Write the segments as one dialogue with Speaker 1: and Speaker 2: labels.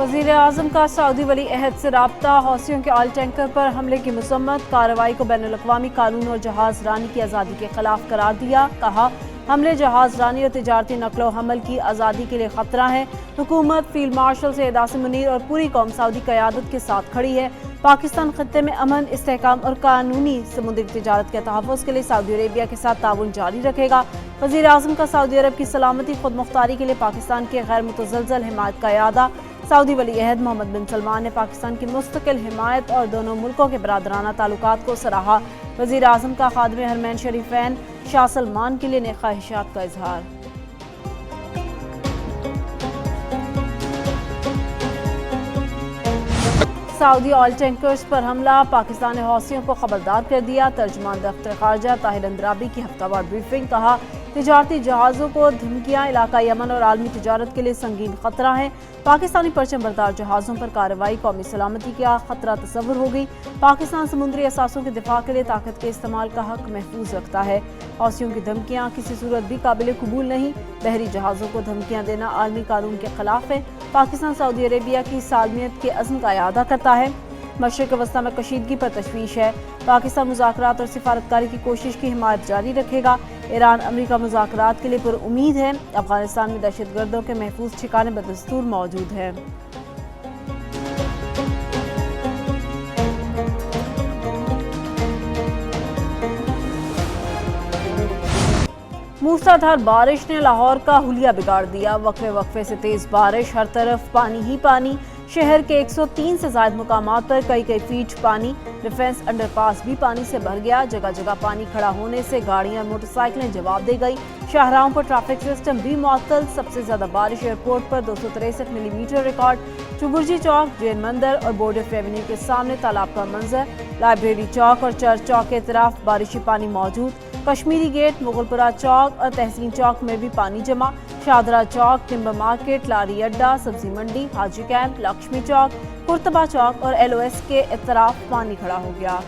Speaker 1: وزیر اعظم کا سعودی ولی عہد سے رابطہ، حوثیوں کے آئل ٹینکر پر حملے کی مذمت، کارروائی کو بین الاقوامی قانون اور جہاز رانی کی آزادی کے خلاف قرار دیا، کہا حملے جہاز رانی اور تجارتی نقل و حمل کی آزادی کے لیے خطرہ ہیں، حکومت فیلڈ مارشل سید عاصم منیر اور پوری قوم سعودی قیادت کے ساتھ کھڑی ہے، پاکستان خطے میں امن، استحکام اور قانونی سمندری تجارت کے تحفظ کے لیے سعودی عربیہ کے ساتھ تعاون جاری رکھے گا۔ وزیر اعظم کا سعودی عرب کی سلامتی، خود مختاری کے لیے پاکستان کی غیر متزلزل حمایت کا اعادہ، سعودی ولی عہد محمد بن سلمان نے پاکستان کی مستقل حمایت اور دونوں ملکوں کے برادرانہ تعلقات کو سراہا، وزیر اعظم کا خادم حرمین شریفین شاہ سلمان کے لیے نیک خواہشات کا اظہار۔ سعودی آئل ٹینکرز پر حملہ، پاکستان نے حوثیوں کو خبردار کر دیا، ترجمان دفتر خارجہ طاہر اندرابی کی ہفتہ وار بریفنگ، کہا تجارتی جہازوں کو دھمکیاں علاقائی امن اور عالمی تجارت کے لیے سنگین خطرہ ہیں، پاکستانی پرچم بردار جہازوں پر کارروائی قومی سلامتی کا خطرہ تصور ہوگی، پاکستان سمندری اثاثوں کے دفاع کے لیے طاقت کے استعمال کا حق محفوظ رکھتا ہے، حوثیوں کی دھمکیاں کسی صورت بھی قابل قبول نہیں، بحری جہازوں کو دھمکیاں دینا عالمی قانون کے خلاف ہے، پاکستان سعودی عربیہ کی سالمیت کے عزم کا اعادہ کرتا ہے، مشرق وسطیٰ میں کشیدگی پر تشویش ہے، پاکستان مذاکرات اور سفارتکاری کی کوشش کی حمایت جاری رکھے گا، ایران امریکہ مذاکرات کے لیے پر امید ہے، افغانستان میں دہشت گردوں کے محفوظ ٹھکانے بدستور موجود ہیں۔ موسلادھار بارش نے لاہور کا حلیہ بگاڑ دیا، وقفے وقفے سے تیز بارش، ہر طرف پانی ہی پانی، شہر کے 103 سے زائد مقامات پر کئی فیٹ پانی، ڈیفنس انڈر پاس بھی پانی سے بھر گیا، جگہ جگہ پانی کھڑا ہونے سے گاڑیاں اور موٹر سائیکلیں جواب دے گئی، شاہراہوں پر ٹریفک سسٹم بھی معطل، سب سے زیادہ بارش ایئرپورٹ پر 263 ملی میٹر ریکارڈ، چبرجی چوک، جین مندر اور بورڈ آف ریونیو کے سامنے تالاب کا منظر، لائبریری چوک اور چرچ چوک کے اطراف بارشی پانی موجود، کشمیری گیٹ، مغل پورہ چوک اور تحسین چوک میں بھی پانی جمع، شادرہ چوک، ٹمبر مارکیٹ، لاری اڈہ، سبزی منڈی، حاجی کیمپ، لکشمی چوک، قرطبہ چوک اور ایل او ایس کے اطراف پانی کھڑا ہو گیا۔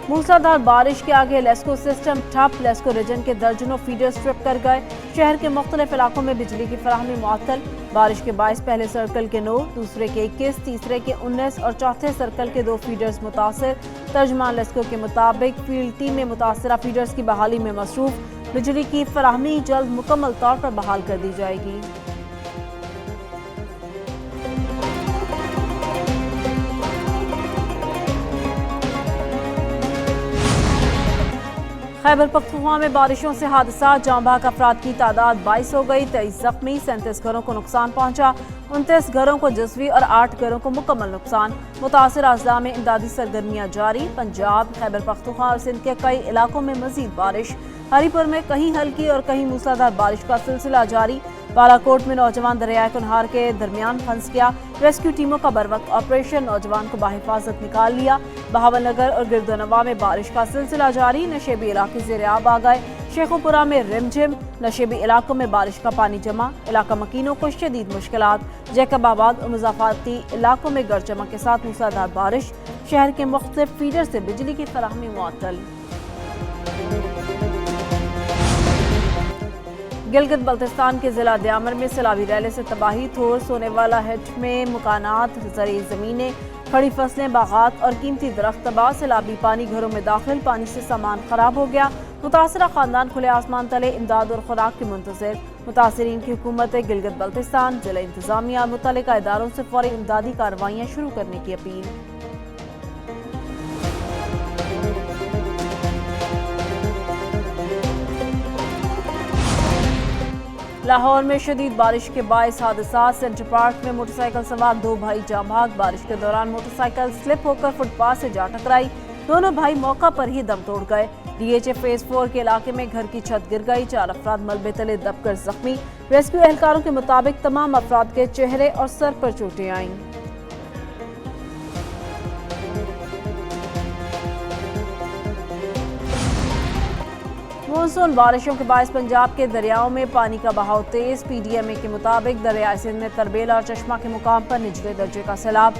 Speaker 1: موسلادھار بارش کے آگے لیسکو سسٹم ٹھپ، لیسکو ریجن کے درجنوں فیڈر سٹرپ کر گئے، شہر کے مختلف علاقوں میں بجلی کی فراہمی معطل، بارش کے باعث پہلے سرکل کے 9، دوسرے کے 21، تیسرے کے 19 اور چوتھے سرکل کے 2 فیڈرز متاثر، ترجمان لیسکو کے مطابق فیلڈ ٹیمیں متاثرہ فیڈرز کی بحالی میں مصروف، بجلی کی فراہمی جلد مکمل طور پر بحال کر دی جائے گی۔ خیبر پختونخوا میں بارشوں سے حادثات، جاں بحق افراد کی تعداد 22 ہو گئی، 23 زخمی، 37 گھروں کو نقصان پہنچا، 29 گھروں کو جزوی اور 8 گھروں کو مکمل نقصان، متاثرہ اضلاع میں امدادی سرگرمیاں جاری، پنجاب، خیبر پختونخوا اور سندھ کے کئی علاقوں میں مزید بارش، ہری پور میں کہیں ہلکی اور کہیں موسلادھار بارش کا سلسلہ جاری، بالاکوٹ میں نوجوان دریائے کنہار کے درمیان پھنس گیا، ریسکیو ٹیموں کا بروقت آپریشن، نوجوان کو بحفاظت نکال لیا، بہاول نگر اور گردونواں میں بارش کا سلسلہ جاری، نشیبی علاقے زیر آب آ گئے، شیخو پورہ میں رم جھم، نشیبی علاقوں میں بارش کا پانی جمع، علاقہ مکینوں کو شدید مشکلات، جیکب آباد اور مضافاتی علاقوں میں گرج چمک کے ساتھ موسلادھار بارش، شہر کے مختلف فیڈر سے بجلی کی فراہمی معطل۔ گلگت بلتستان کے ضلع دیامر میں سیلابی ریلے سے تباہی، تھور، سونے والا ہٹ میں مکانات، زرعی زمینیں، کھڑی فصلیں، باغات اور قیمتی درخت تباہ، سیلابی پانی گھروں میں داخل، پانی سے سامان خراب ہو گیا، متاثرہ خاندان کھلے آسمان تلے امداد اور خوراک کے منتظر، متاثرین کی حکومت گلگت بلتستان، ضلع انتظامیہ اور متعلقہ اداروں سے فوری امدادی کارروائیاں شروع کرنے کی اپیل۔ لاہور میں شدید بارش کے باعث حادثات، سینٹر پارک میں موٹر سائیکل سوار 2 بھائی جاں بحق، بارش کے دوران موٹر سائیکل سلپ ہو کر فٹ پاتھ سے جا ٹکرائی، دونوں بھائی موقع پر ہی دم توڑ گئے، ڈی ایچ اے فیز 4 کے علاقے میں گھر کی چھت گر گئی، 4 افراد ملبے تلے دب کر زخمی، ریسکیو اہلکاروں کے مطابق تمام افراد کے چہرے اور سر پر چوٹیں آئیں۔ مونسون بارشوں کے باعث پنجاب کے دریاؤں میں پانی کا بہاؤ تیز، پی ڈی ایم اے کے مطابق دریائے سندھ میں تربیلا اور چشمہ کے مقام پر نچلے درجے کا سیلاب،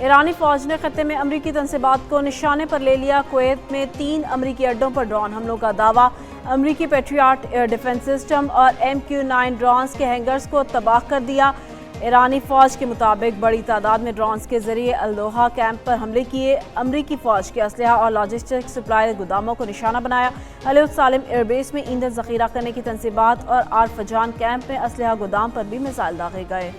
Speaker 1: ایرانی فوج نے خطے میں امریکی تنصیبات کو نشانے پر لے لیا۔ کویت میں 3 امریکی اڈوں پر ڈرون حملوں کا دعویٰ۔ امریکی پیٹریاٹ ایئر ڈیفنس سسٹم اور MQ-9 ڈرونز کے ہینگرز کو تباہ کر دیا۔ ایرانی فوج کے مطابق بڑی تعداد میں ڈرونز کے ذریعے الدوحہ کیمپ پر حملے کیے۔ امریکی فوج کے اسلحہ اور لاجسٹک سپلائی گوداموں کو نشانہ بنایا۔ علی السالم ایئر بیس میں ایندھن ذخیرہ کرنے کی تنصیبات اور آرفجان کیمپ میں اسلحہ گودام پر بھی میزائل داغے گئے۔